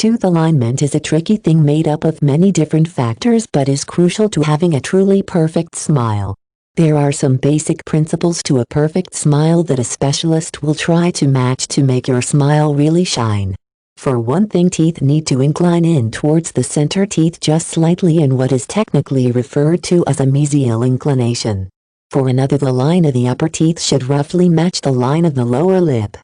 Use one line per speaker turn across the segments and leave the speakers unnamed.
Tooth alignment is a tricky thing made up of many different factors but is crucial to having a truly perfect smile. There are some basic principles to a perfect smile that a specialist will try to match to make your smile really shine. For one thing, teeth need to incline in towards the center teeth just slightly in what is technically referred to as a mesial inclination. For another, the line of the upper teeth should roughly match the line of the lower lip.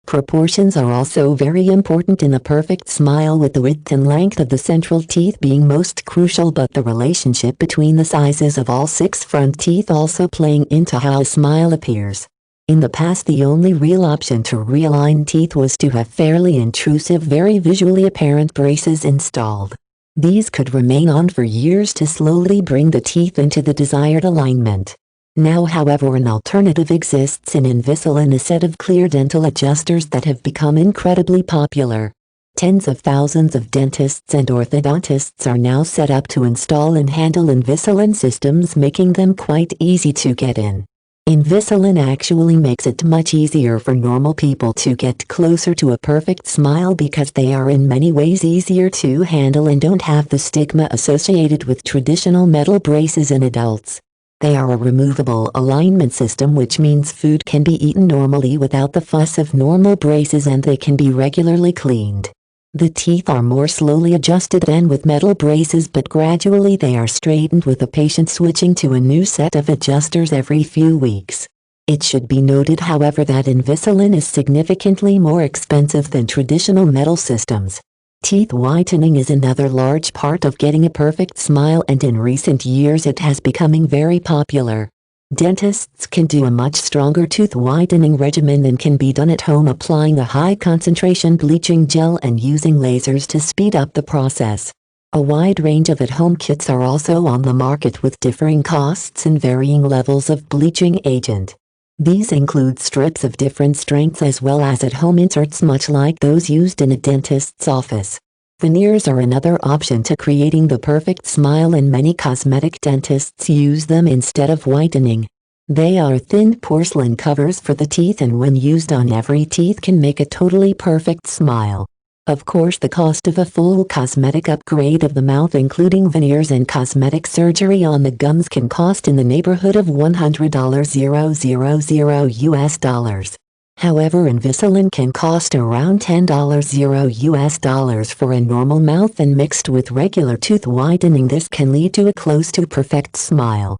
Proportions are also very important in a perfect smile, with the width and length of the central teeth being most crucial, but the relationship between the sizes of all 6 front teeth also playing into how a smile appears. In the past, the only real option to realign teeth was to have fairly intrusive, very visually apparent braces installed. These could remain on for years to slowly bring the teeth into the desired alignment. Now, however, an alternative exists in Invisalign, a set of clear dental adjusters that have become incredibly popular. Tens of thousands of dentists and orthodontists are now set up to install and handle Invisalign systems, making them quite easy to get in. Invisalign actually makes it much easier for normal people to get closer to a perfect smile because they are in many ways easier to handle and don't have the stigma associated with traditional metal braces in adults. They are a removable alignment system, which means food can be eaten normally without the fuss of normal braces, and they can be regularly cleaned. The teeth are more slowly adjusted than with metal braces, but gradually they are straightened, with the patient switching to a new set of adjusters every few weeks. It should be noted, however, that Invisalign is significantly more expensive than traditional metal systems. Teeth whitening is another large part of getting a perfect smile, and in recent years it has becoming very popular. Dentists can do a much stronger tooth whitening regimen than can be done at home, applying a high-concentration bleaching gel and using lasers to speed up the process. A wide range of at-home kits are also on the market with differing costs and varying levels of bleaching agent. These include strips of different strengths as well as at-home inserts, much like those used in a dentist's office. Veneers are another option to creating the perfect smile, and many cosmetic dentists use them instead of whitening. They are thin porcelain covers for the teeth, and when used on every teeth can make a totally perfect smile. Of course, the cost of a full cosmetic upgrade of the mouth, including veneers and cosmetic surgery on the gums, can cost in the neighborhood of $100,000 US. However, Invisalign can cost around $10 US for a normal mouth, and mixed with regular tooth whitening, this can lead to a close to perfect smile.